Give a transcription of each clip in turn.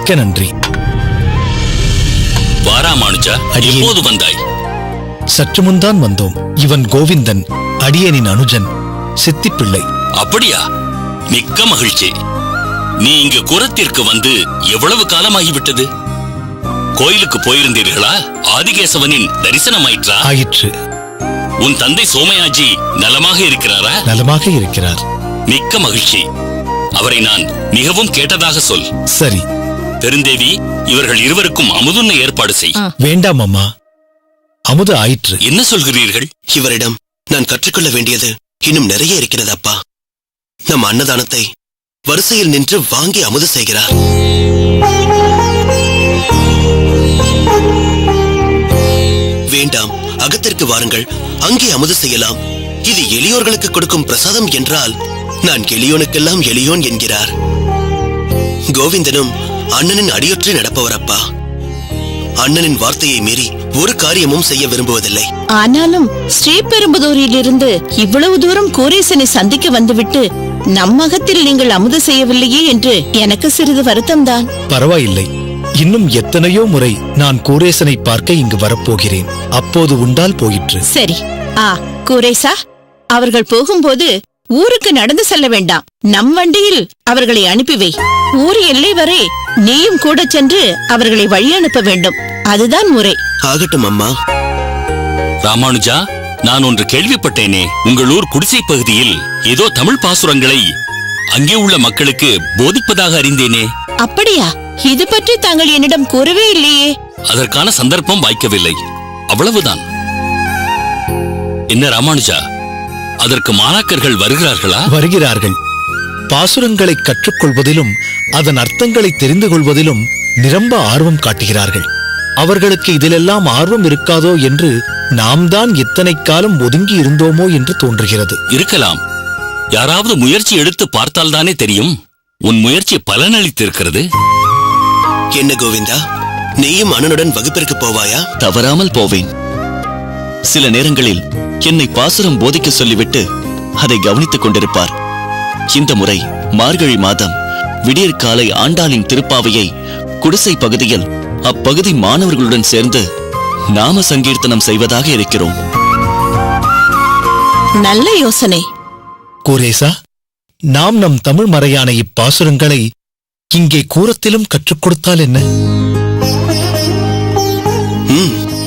மிக்க நன்றி. வாராமானுஜா, எப்போது வந்தாய்? சற்று முன்தான் வந்தோம். இவன் கோவிந்தன், அடியனின் அனுஜன், சித்திப்பிள்ளை. அப்படியா? மிக்க மகிழ்ச்சி. நீ இங்கு குரத்திற்கு வந்து எவ்வளவு காலமாகிவிட்டது? கோயிலுக்கு போயிருந்தீர்களா? ஆதிகேசவனின் தரிசனமாயிற்றா? ஆயிற்று. உன் தந்தை சோமயாஜி நலமாக இருக்கிறாரா? நலமாக இருக்கிறார். மிக்க மகிழ்ச்சி. அவரை நான் மிகவும் கேட்டதாக சொல். சரி. பெருந்தேவி, இவர்கள் இருவருக்கும் அமுதுண்ண ஏற்பாடு செய். வேண்டாம் அம்மா, அமுது ஆயிற்று. என்ன சொல்கிறீர்கள்? இவரிடம் நான் கற்றுக்கொள்ள வேண்டியது இன்னும் நிறைய இருக்கிறது அப்பா. நம் அன்னதானத்தை வரிசையில் நின்று வாங்கி அமுது செய்கிறார். வேண்டாம், அகத்திற்கு வாருங்கள், அங்கே அமுது செய்யலாம். இது எளியோர்களுக்கு கொடுக்கும் பிரசாதம் என்றால் நான் எளியோனுக்கெல்லாம் எளியோன் என்கிறார். கோவிந்தனும் அண்ணனின் அடியொற்றி நடப்பவர் அப்பா. அண்ணனின் வார்த்தையை மீறி ஒரு காரியமும் செய்ய விரும்புவதில்லை. ஆனாலும் ஸ்ரீபெரும்புதூரில் இருந்து இவ்வளவு தூரம் கோரேசனை சந்திக்க வந்துவிட்டு நம் அகத்தில் நீங்கள் அமுது செய்யவில்லையே என்று எனக்கு சிறிது வருத்தம்தான். பரவாயில்லை. இன்னும் எத்தனையோ முறை நான் கோரேசனை பார்க்க இங்கு வரப்போகிறேன். அப்போது உண்டால் போயிற்று. சரி. கோரேசா, அவர்கள் போகும்போது ஊருக்கு நடந்து செல்ல வேண்டாம். நம் வண்டியில் அவர்களை அனுப்பி வை. ஊர் எல்லை வரை நீயும் கூட சென்று அவர்களை வழி அனுப்ப வேண்டும். அதுதான் முறை. ஆகட்டும் அம்மா. ராமானுஜா, நான் ஒன்று கேள்விப்பட்டேனே. உங்கள் ஊர் குடிசை பகுதியில் ஏதோ தமிழ் பாசுரங்களை அங்கே உள்ள மக்களுக்கு போதிப்பதாக அறிந்தேனே. அப்படியா? இது பற்றி தாங்கள் என்னிடம் கூறவே இல்லையே. அதற்கான சந்தர்ப்பம் வாய்க்கவில்லை, அவ்வளவுதான். என்ன ராமானுஜா, அதற்கு மாணாக்கர்கள் வருகிறார்களா? வருகிறார்கள். பாசுரங்களை கற்றுக்கொள்வதிலும் அதன் அர்த்தங்களை தெரிந்து கொள்வதிலும் நிரம்ப ஆர்வம் காட்டுகிறார்கள். அவர்களுக்கு இதிலெல்லாம் ஆர்வம் இருக்காதோ என்று நாம் தான் இத்தனை காலம் ஒதுங்கி இருந்தோமோ என்று தோன்றுகிறது. இருக்கலாம். யாராவது முயற்சி எடுத்து பார்த்தால்தானே தெரியும். உன் முயற்சி பலனளித்திருக்கிறது. என்ன கோவிந்தா, நீயும் அண்ணனுடன் வகுப்பிற்கு போவாயா? தவறாமல் போவேன். சில நேரங்களில் என்னை பாசுரம் போதிக்க சொல்லிவிட்டு அதை கவனித்துக் கொண்டிருப்பார். இந்த முறை மார்கழி மாதம் விடியற்காலை ஆண்டாளின் திருப்பாவையை குடிசை பகுதியில் அப்பகுதி மாணவர்களுடன் சேர்ந்து நாம சங்கீர்த்தனம் செய்வதாக இருக்கிறோம். நல்ல யோசனை. கோரேசா, நாம் நம் தமிழ் மறையான இப்பாசுரங்களை இங்கே கூரத்திலும் கற்றுக் கொடுத்தால் என்ன?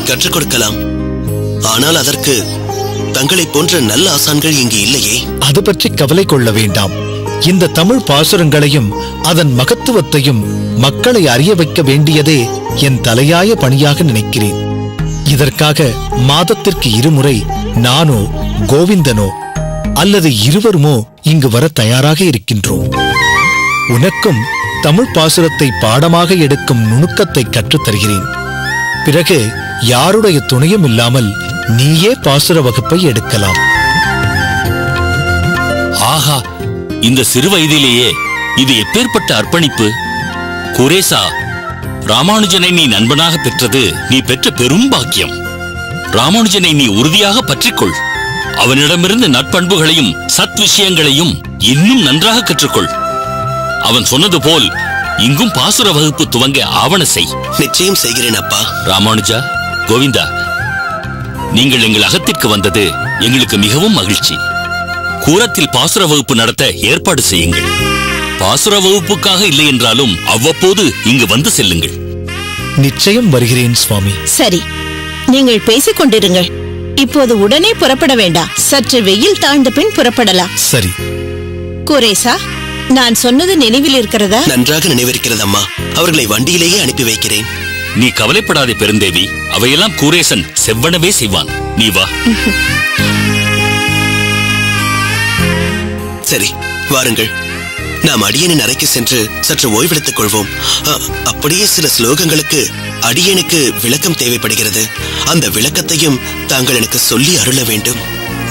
கற்றுக் கொடுக்கலாம். ஆனால் அதற்கு தங்களை போன்ற நல்ல ஆசான்கள் இங்கு இல்லையே. அது பற்றி கவலை கொள்ள வேண்டாம். இந்த தமிழ் பாசுரங்களையும் அதன் மகத்துவத்தையும் மக்களை அறிய வைக்க வேண்டியதே என் தலையாய பணியாக நினைக்கிறேன். இதற்காக மாதத்திற்கு இருமுறை நானோ கோவிந்தனோ அல்லது இருவருமோ இங்கு வர தயாராக இருக்கின்றோம். உனக்கும் தமிழ் பாசுரத்தை பாடமாக எடுக்கும் நுணுக்கத்தை கற்றுத் தருகிறேன். பிறகு யாருடைய துணையும் இல்லாமல் நீயே பாசுர வகுப்பை எடுக்கலாம். ஆஹா, இந்த சிறு வயதிலேயே இது எப்பேற்பட்ட அர்ப்பணிப்பு! குரேசா, ராமானுஜனை நீ நண்பனாக பெற்றது நீ பெற்ற பெரும் பாக்கியம். ராமானுஜனை நீ உறுதியாக பற்றிக்கொள். அவனிடமிருந்து நற்பண்புகளையும் சத் விஷயங்களையும் இன்னும் நன்றாக கற்றுக்கொள். அவன் சொன்னது போல் இங்கும் பாசுர வகுப்பு துவங்க ஆவண செய். நிச்சயம் செய்கிறேன் அப்பா. ராமானுஜா, கோவிந்தா, நீங்கள் எங்கள் அகத்திற்கு வந்தது எங்களுக்கு மிகவும் மகிழ்ச்சி. கூரத்தில் பாசுர வகுப்பு நடத்த ஏற்பாடு செய்யுங்கள். பாசுர வகுப்புக்காக இல்லை என்றாலும் அவ்வப்போது இங்கு வந்து செல்லுங்கள். நிச்சயம் வருகிறேன் சுவாமி. சரி, நீங்கள் பேசிக் கொண்டிருங்கள். இப்போது உடனே புறப்பட வேண்டாம். சற்று வெயில் தாழ்ந்த பின் புறப்படலாம். சரி. குரேசா, நான் சொன்னது நினைவில் இருக்கிறதா? நன்றாக நினைவிருக்கிறது அம்மா. அவர்களை வண்டியிலேயே அனுப்பி வைக்கிறேன். நீ கவலைப்படாதே பெருந்தேவி. அவையெல்லாம் கூரேசன் செவ்வனவே செய்வான். நீ வா. சரி, வாருங்கள். நாம் அடியனின் அறைக்கு சென்று சற்று ஓய்வெடுத்துக் கொள்வோம். அப்படியே சில ஸ்லோகங்களுக்கு அடியனுக்கு விளக்கம் தேவைப்படுகிறது. அந்த விளக்கத்தையும் தாங்கள் எனக்கு சொல்லி அருள வேண்டும்.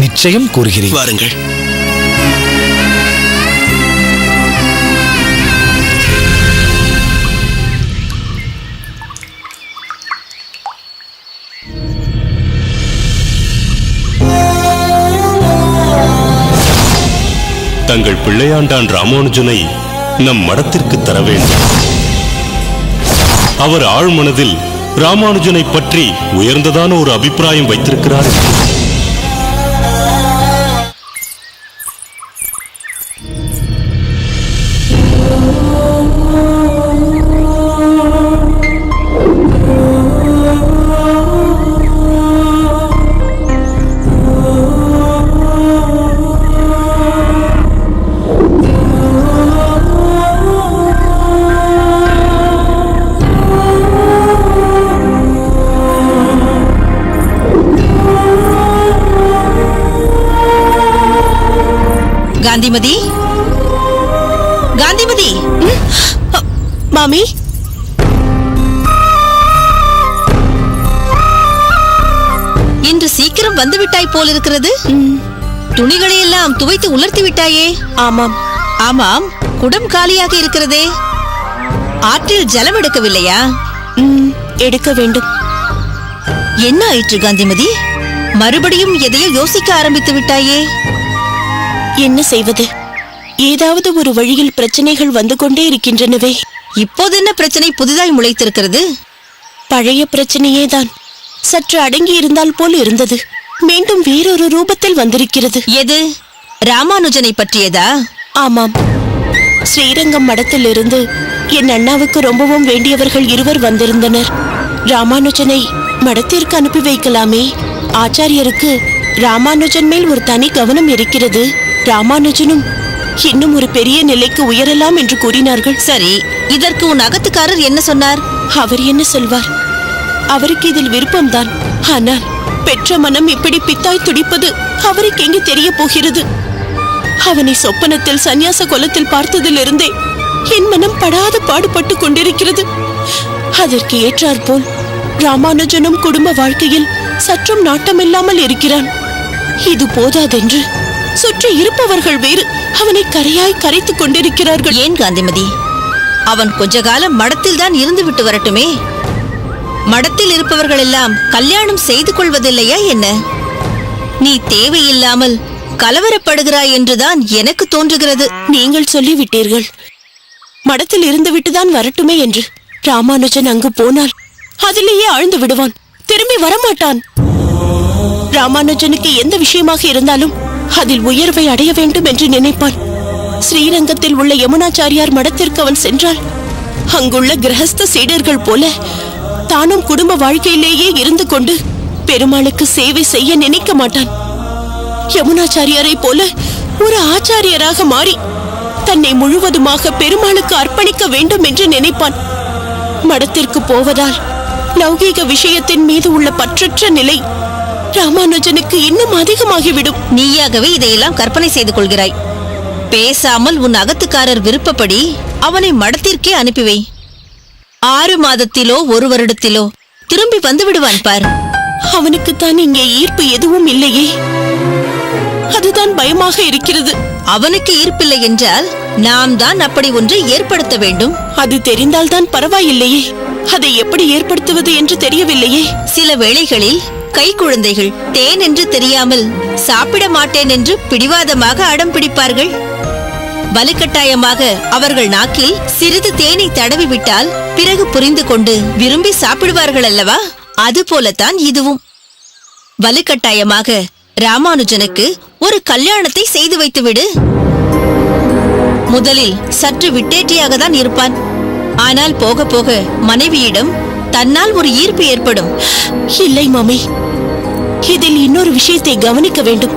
நிச்சயம் கூறுகிறேன். வாருங்கள். தங்கள் பிள்ளையாண்டான் ராமானுஜனை நம் மடத்திற்கு தர வேண்டும். அவர் ஆழ்மனதில் ராமானுஜனை பற்றி உயர்ந்ததான ஒரு அபிப்பிராயம் வைத்திருக்கிறார். காந்திமதி, காந்திமதி. மாமி, இன்று சீக்கிரம் வந்து விட்டாய் போல் இருக்கிறது. துணிகளை எல்லாம் துவைத்து உலர்த்தி விட்டாயே? ஆமாம். ஆமாம், குடம் காலியாக இருக்கிறதே. ஆற்றில் ஜலம் எடுக்கவில்லையா? எடுக்க வேண்டும். என்ன ஆயிற்று காந்திமதி? மறுபடியும் எதையோ யோசிக்க ஆரம்பித்து விட்டாயே? என்ன செய்வது? ஏதாவது ஒரு வழியில் பிரச்சனைகள் வந்து கொண்டே இருக்கின்றனவே. இப்போது என்ன பிரச்சனை புதிதாய் முளைத்திருக்கிறது? பழைய பிரச்சனையே தான். சற்று அடங்கி இருந்தால் போல் இருந்தது. மீண்டும் வேறொரு ரூபத்தில் வந்திருக்கிறது. எது? ராமானுஜனை பற்றியதா? ஆமாம். ஸ்ரீரங்கம் மடத்திலிருந்து என் அண்ணாவுக்கு ரொம்பவும் வேண்டியவர்கள் இருவர் வந்திருந்தனர். ராமானுஜனை மடத்திற்கு அனுப்பி வைக்கலாமே. ஆச்சாரியருக்கு ராமானுஜன் மேல் ஒரு தனி கவனம் இருக்கிறது. ராமானுஜனும் இன்னும் ஒரு பெரிய நிலைக்கு உயரலாம் என்று கூறினார்கள். சரி, இதற்கு உன் அகத்துக்காரர் என்ன சொன்னார்? அவர் என்ன சொல்வார்? அவருக்கு இதில் விருப்பம்தான். ஆனால் பெற்ற மனம் இப்படி பித்தாய் துடிப்பது அவருக்கு எங்கே தெரிய போகிறது? அவனை சொப்பனத்தில் சந்நியாச கோலத்தில் பார்த்ததிலிருந்தே என் மனம் படாத பாடுபட்டு கொண்டிருக்கிறது. அதற்கு ஏற்றாற்போல் ராமானுஜனும் குடும்ப வாழ்க்கையில் சற்றும் நாட்டமில்லாமல் இருக்கிறான். இது போதாதென்று சுற்றி இருப்பவர்கள் வேறு அவனை கரையாய் கரைத்துக் கொண்டிருக்கிறார்கள். ஏன் காந்திமதி? அவன் கொஞ்ச காலம் மடத்தில் தான் இருந்து விட்டு வரட்டுமே. மடத்தில் இருப்பவர்கள் எல்லாம் கல்யாணம் செய்து கொள்வதில்லையா என்ன? நீ தேவையில்லாமல் கலவரப்படுகிறாய் என்றுதான் எனக்கு தோன்றுகிறது. நீங்கள் சொல்லிவிட்டீர்கள், மடத்தில் இருந்து விட்டுதான் வரட்டுமே என்று. ராமானுஜன் அங்கு போனால் அதிலேயே ஆழ்ந்து விடுவான், திரும்பி வரமாட்டான். ராமானுஜனுக்கு எந்த விஷயமாக இருந்தாலும் அதில் உயர்வை அடைய வேண்டும் என்று நினைப்பான். ஸ்ரீரங்கத்தில் உள்ள யமுனாச்சாரியார் மடத்திற்கு அவன் சென்றால் அங்குள்ள கிரகஸ்த சீடர்கள் போல தானும் குடும்ப வாழ்க்கையிலேயே இருந்து கொண்டு பெருமாளுக்கு சேவை செய்ய நினைக்க மாட்டான். யமுனாச்சாரியாரை போல ஒரு ஆச்சாரியராக மாறி தன்னை முழுவதுமாக பெருமாளுக்கு அர்ப்பணிக்க வேண்டும் என்று நினைப்பான். மடத்திற்கு போவதால் லௌகீக விஷயத்தின் மீது உள்ள பற்றற்ற நிலை ராமானுஜனுக்கு இன்னும் அதிகமாகிவிடும். நீயாகவே இதையெல்லாம் கற்பனை செய்து கொள்கிறாய். பேசாமல் உன் அகத்துக்காரர் விருப்பப்படி அவனை மடத்திற்கே அனுப்பிவை. 6 மாதத்திலோ 1 வருடத்திலோ திரும்பி வந்து விடுவான் பார். அவனுக்குத்தான் இங்கே ஈர்ப்பு எதுவும் இல்லையே, அதுதான் பயமாக இருக்கிறது. அவனுக்கு ஈர்ப்பில்லை என்றால் நாம் தான் அப்படி ஒன்றை ஏற்படுத்த வேண்டும். அது தெரிந்தால்தான் பரவாயில்லையே, அதை எப்படி ஏற்படுத்துவது என்று தெரியவில்லையே. சில வேளைகளில் கை குழந்தைகள் தேன் என்று தெரியாமல் சாப்பிட மாட்டேன் என்று பிடிவாதமாக அடம் பிடிப்பார்கள். வலுக்கட்டாயமாக அவர்கள் நாக்கில் சிறிது தேனை தடவி விட்டால் பிறகு புரிந்து கொண்டு விரும்பி சாப்பிடுவார்கள் அல்லவா? அது போலத்தான் இதுவும். வலுக்கட்டாயமாக ராமானுஜனுக்கு ஒரு கல்யாணத்தை செய்து வைத்துவிடு. முதலில் சற்று விட்டேற்றியாக தான் இருப்பான். ஆனால் போக போக மனைவியிடம் தன்னால் ஒரு ஈர்ப்பு ஏற்படும். இல்லை மாமி, இதில் இன்னொரு விஷயத்தை கவனிக்க வேண்டும்.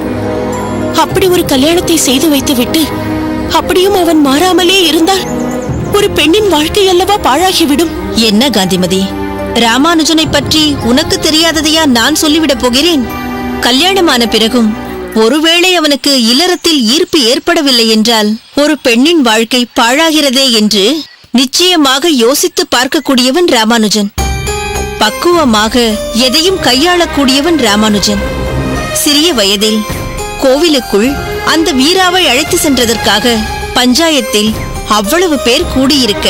அப்படி ஒரு கல்யாணத்தை செய்து வைத்துவிட்டு அப்படியும் அவன் மாறாமலே இருந்தால் ஒரு பெண்ணின் வாழ்க்கை அல்லவா பாழாகிவிடும். என்ன காந்திமதி, ராமானுஜனை பற்றி உனக்கு தெரியாததையா நான் சொல்லிவிடப் போகிறேன்? கல்யாணமான பிறகும் ஒருவேளை அவனுக்கு இல்லறத்தில் ஈர்ப்பு ஏற்படவில்லை என்றால் ஒரு பெண்ணின் வாழ்க்கை பாழாகிறதே என்று நிச்சயமாக யோசித்து பார்க்கக்கூடியவன் ராமானுஜன். பக்குவமாக எதையும் கையாளக்கூடியவன் ராமானுஜன். சிறிய வயதில் கோவிலுக்குள் அந்த வீராவை அழைத்து சென்றதற்காக பஞ்சாயத்தில் அவ்வளவு பேர் கூடியிருக்க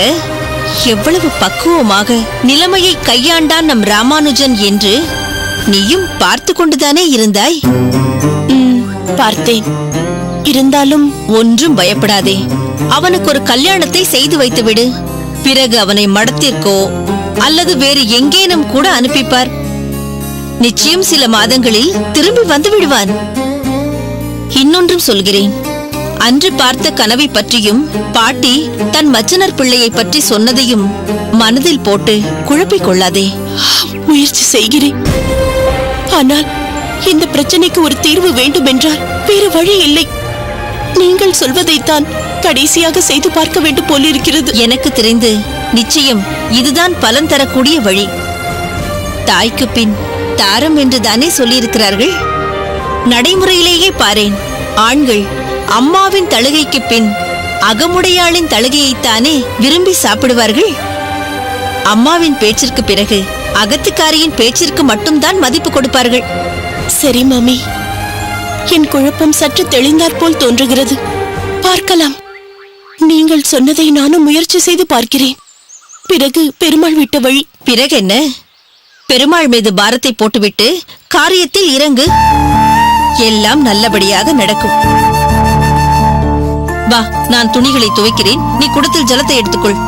எவ்வளவு பக்குவமாக நிலைமையை கையாண்டான் நம் ராமானுஜன் என்று நீயும் பார்த்து கொண்டுதானே இருந்தாய்? பார்த்தேன். இருந்தாலும் ஒன்றும் பயப்படாதே. அவனுக்கு ஒரு கல்யாணத்தை செய்து வைத்துவிடு. பிறகு அவனை மடத்திற்கோ அல்லது வேறு எங்கேனும் கூட அனுப்பிப்பார். நிச்சயம் சில மாதங்களில் திரும்பி வந்து விடுவான். இன்னொன்றும் சொல்கிறேன். அன்று பார்த்த கனவை பற்றியும் பாட்டி தன் மச்சனர் பிள்ளையை பற்றி சொன்னதையும் மனதில் போட்டு குழப்பிக் கொள்ளாதே. முயற்சி செய்கிறேன். ஆனால் இந்த பிரச்சனைக்கு ஒரு தீர்வு வேண்டும் என்றால் வேறு வழி இல்லை. நீங்கள் சொல்வதைத்தான் கடைசியாக செய்து பார்க்க வேண்டும் போலிருக்கிறது. எனக்கு தெரிந்து நிச்சயம் இதுதான் பலன் தரக்கூடிய வழி. தாய்க்கு பின் தாரம் என்றுதானே சொல்லியிருக்கிறார்கள். நடைமுறையிலேயே பாரேன். ஆண்கள் அம்மாவின் தழுகைக்கு பின் அகமுடையாளின் தழுகையைத்தானே விரும்பி சாப்பிடுவார்கள். அம்மாவின் பேச்சிற்கு பிறகு அகத்துக்காரியின் பேச்சிற்கு மட்டும்தான் மதிப்பு கொடுப்பார்கள். சரி மாமி, என் குழப்பம் சற்று தெளிந்தாற் போல் தோன்றுகிறது. பார்க்கலாம். நீங்கள் சொன்னதை நானும் முயற்சி செய்து பார்க்கிறேன். பிறகு பெருமாள் விட்ட வழி. பிறகு என்ன? பெருமாள் மீது பாரத்தை போட்டுவிட்டு காரியத்தில் இறங்கு. எல்லாம் நல்லபடியாக நடக்கும். வா, நான் துணிகளை துவைக்கிறேன். நீ குடத்தில் ஜலத்தை எடுத்துக்கொள்.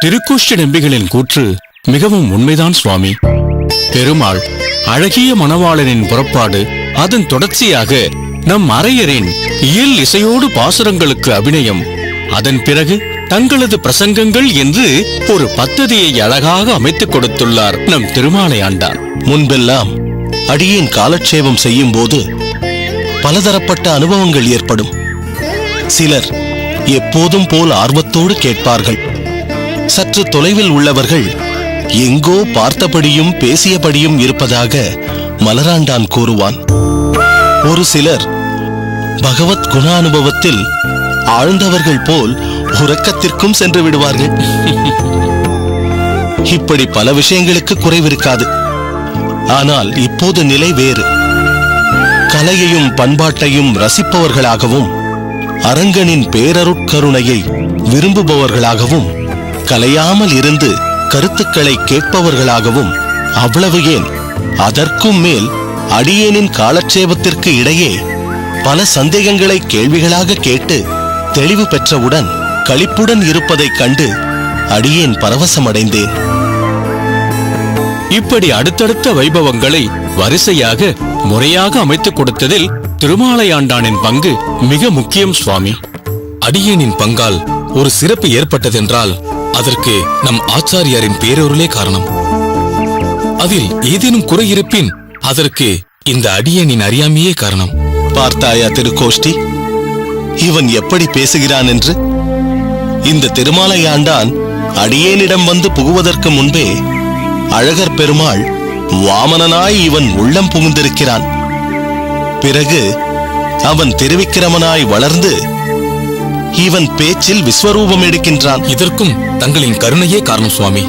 திருக்கோஷ்டி நம்பிகளின் கூற்று மிகவும் உண்மைதான் சுவாமி. பெருமாள் அழகிய மணவாளனின் புறப்பாடு, அதன் தொடர்ச்சியாக நம் அரையரின் இயல் இசையோடு பாசுரங்களுக்கு அபிநயம், அதன் பிறகு தங்களது பிரசங்கங்கள் என்று ஒரு பத்ததியை அழகாக அமைத்துக் கொடுத்துள்ளார் நம் திருமாலை ஆண்டான். முன்பெல்லாம் அடியேன் காலட்சேபம் செய்யும் போது பலதரப்பட்ட அனுபவங்கள் ஏற்படும். சிலர் எப்போதும் போல் ஆர்வத்தோடு கேட்பார்கள். சற்று தொலைவில் உள்ளவர்கள் எங்கோ பார்த்தபடியும் பேசியபடியும் இருப்பதாக மலராண்டான் கூறுவான். ஒரு சிலர் பகவத் குண அனுபவத்தில் ஆழ்ந்தவர்கள் போல் உறக்கத்திற்கும் சென்று விடுவார்கள். இப்படி பல விஷயங்களுக்கு குறைவிருக்காது. ஆனால் இப்போது நிலை வேறு. கலையையும் பண்பாட்டையும் ரசிப்பவர்களாகவும் அரங்கனின் பேரருட்கருணையை விரும்புபவர்களாகவும் கலையாமல் இருந்து கருத்துக்களை கேட்பவர்களாகவும், அவ்வளவு ஏன் அதற்கும் மேல் அடியேனின் காலட்சேபத்திற்கு இடையே பல சந்தேகங்களை கேள்விகளாக கேட்டு தெளிவு பெற்றவுடன் களிப்புடன் இருப்பதைக் கண்டு அடியேன் பரவசமடைந்தேன். இப்படி அடுத்தடுத்த வைபவங்களை வரிசையாக முறையாக அமைத்துக் கொடுத்ததில் திருமாலையாண்டானின் பங்கு மிக முக்கியம் சுவாமி. அடியேனின் பங்கால் ஒரு சிறப்பு ஏற்பட்டதென்றால் அதற்கு நம் ஆச்சாரியாரின் பேரருளே காரணம். அதில் ஏதேனும் குறை இருப்பின் அதற்கு இந்த அடியேனின் அறியாமையே காரணம். பார்த்தாயா திருக்கோஷ்டி, இவன் எப்படி பேசுகிறான் என்று? இந்த திருமாலையாண்டான் அடியேனிடம் வந்து புகுவதற்கு முன்பே அழகர் பெருமாள் வாமனனாய் இவன் உள்ளம் புகுந்திருக்கிறான். பிறகு அவன் திருவிக்கிரமனாய் வளர்ந்து இவன் பேச்சில் விஸ்வரூபம் எடுக்கின்றான். இதற்கும் தங்களின் கருணையே காரணம் சுவாமி.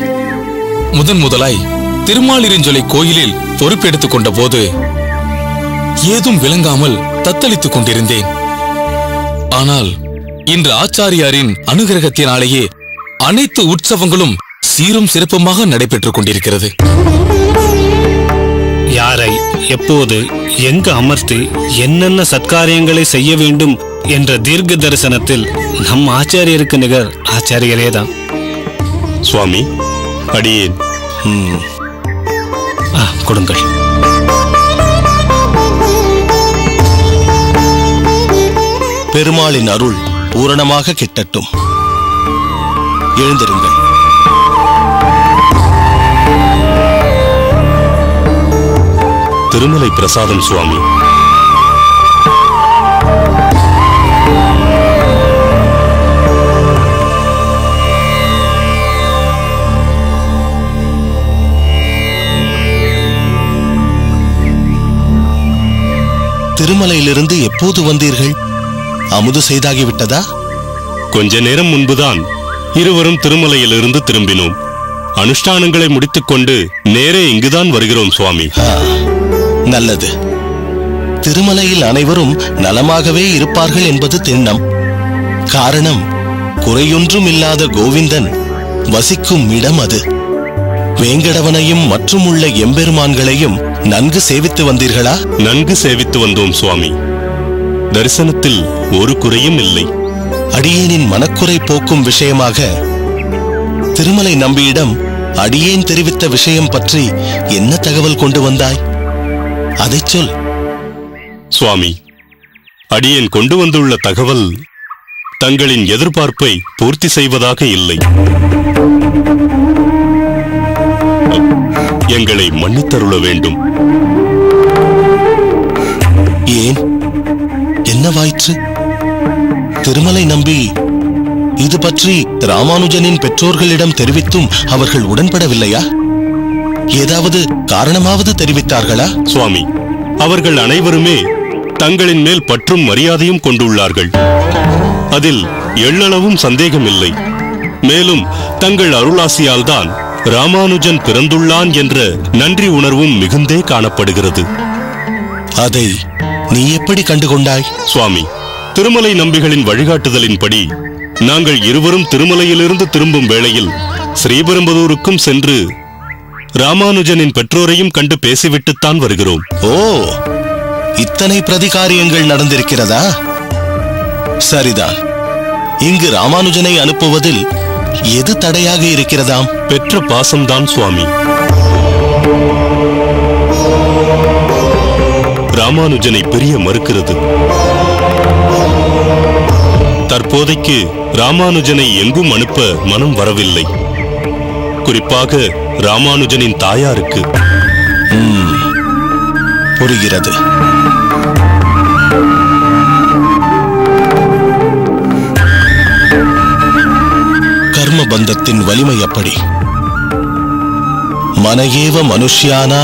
முதலாய் திருமாலிருஞ்சொலை கோயிலில் பொறுப்பெடுத்துக் கொண்ட போது ஏதும் விளங்காமல் தத்தளித்துக் கொண்டிருந்தேன். ஆனால் இன்று ஆச்சாரியாரின் அனுகிரகத்தினாலேயே அனைத்து உற்சவங்களும் சீரும் சிறப்புமாக நடைபெற்றுக் கொண்டிருக்கிறது. யாரை எப்போது எங்கு அமர்த்தி என்னென்ன சத்காரியங்களை செய்ய வேண்டும் என்ற தீர்க்க தரிசனத்தில் நம் ஆச்சாரியருக்கு நிகர் ஆச்சாரியரேதான். சுவாமி, அடியேன். கொடுங்கள். பெருமாளின் அருள் பூரணமாக கிட்டட்டும். எழுந்திருங்கள். திருமலை பிரசாதம் சுவாமி. திருமலையிலிருந்து எப்போது வந்தீர்கள்? அமுது செய்தாகிவிட்டதா? கொஞ்ச நேரம் முன்புதான் இருவரும் திருமலையிலிருந்து திரும்பினோம். அனுஷ்டானங்களை முடித்துக்கொண்டு நேரே இங்குதான் வருகிறோம் சுவாமி. நல்லது. திருமலையில் அனைவரும் நலமாகவே இருப்பார்கள் என்பது திண்ணம். காரணம், குறையொன்றும் இல்லாத கோவிந்தன் வசிக்கும் இடம் அது. வேங்கடவனையும் மற்றும் உள்ள எம்பெருமான்களையும் நன்கு சேவித்து வந்தீர்களா? நன்கு சேவித்து வந்தோம் சுவாமி. தரிசனத்தில் ஒரு குறையும் இல்லை. அடியேனின் மனக்குறை போக்கும் விஷயமாக திருமலை நம்பியிடம் அடியேன் தெரிவித்த விஷயம் பற்றி என்ன தகவல் கொண்டு வந்தாய்? அதைச் சொல். சுவாமி, அடியேன் கொண்டு வந்துள்ள தகவல் தங்களின் எதிர்பார்ப்பை பூர்த்தி செய்வதாக இல்லை. எங்களை மன்னித்தருள வேண்டும். ஏன், என்னவாயிற்று? திருமலை நம்பி இது பற்றி ராமானுஜனின் பெற்றோர்களிடம் தெரிவித்தும் அவர்கள் உடன்படவில்லையா? ஏதாவது காரணமாவது தெரிவித்தார்களா? சுவாமி, அவர்கள் அனைவருமே தங்களின் மேல் பற்றும் மரியாதையும் கொண்டுள்ளார்கள். அதில் எள்ளளவும் சந்தேகமில்லை. மேலும் தங்கள் அருளாசியால் தான் ராமானுஜன் பிறந்துள்ளான் என்ற நன்றி உணர்வும் மிகுந்தே காணப்படுகிறது. அதை நீ எப்படி கண்டுகொண்டாய்? சுவாமி, திருமலை நம்பிகளின் வழிகாட்டுதலின்படி நாங்கள் இருவரும் திருமலையிலிருந்து திரும்பும் வேளையில் ஸ்ரீபெரும்புதூருக்கும் சென்று ராமானுஜனின் பெற்றோரையும் கண்டு பேசிவிட்டுத்தான் வருகிறோம். ஓ, இத்தனை பிரதிகாரியங்கள் நடந்திருக்கிறதா? சரிதான். இங்கு ராமானுஜனை அனுப்புவதில் எது தடையாக இருக்கிறதாம்? பெற்ற பாசம்தான் சுவாமி. ராமானுஜனை பிரிய மறுக்கிறது. தற்போதைக்கு ராமானுஜனை எங்கும் அனுப்ப மனம் வரவில்லை. குறிப்பாக ராமானுஜனின் தாயாருக்கு. புரிகிறது. கர்ம பந்தத்தின் வலிமை அப்படி. மனஏவ மனுஷ்யானா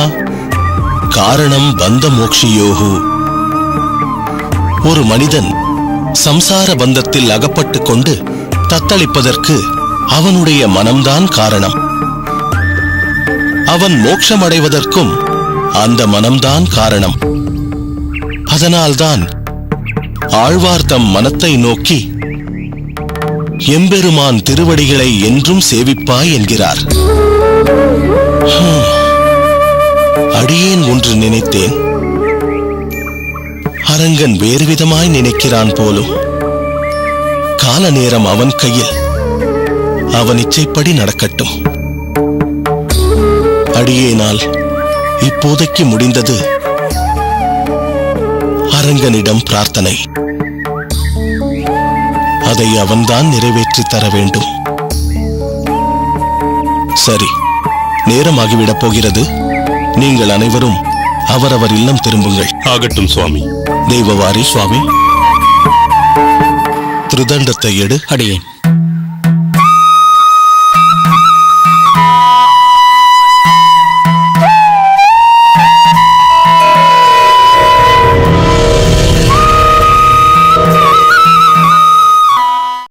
காரணம் பந்த மோக்ஷியோகு. ஒரு மனிதன் சம்சார பந்தத்தில் அகப்பட்டு கொண்டு தத்தளிப்பதற்கு அவனுடைய மனம்தான் காரணம். அவன் மோட்சம் அடைவதற்கும் அந்த மனம்தான் காரணம். அதனால்தான் ஆழ்வார் தம் மனத்தை நோக்கி எம்பெருமான் திருவடிகளை என்றும் சேவிப்பாய் என்கிறார். அடியேன் ஒன்று நினைத்தேன், அரங்கன் வேறு விதமாய் நினைக்கிறான் போலும். கால நேரம் அவன் கையில், அவன் இச்சைப்படி நடக்கட்டும். அடியேனால் இப்போதைக்கு முடிந்தது அரங்கனிடம் பிரார்த்தனை. அதை அவன்தான் நிறைவேற்றி தர வேண்டும். சரி, நேரமாகிவிடப் போகிறது. நீங்கள் அனைவரும் அவரவர் இல்லம் திரும்புங்கள். ஆகட்டும் சுவாமி. தெய்வவாரி சுவாமி, திருதண்டத்தை எடு. அடியேன்.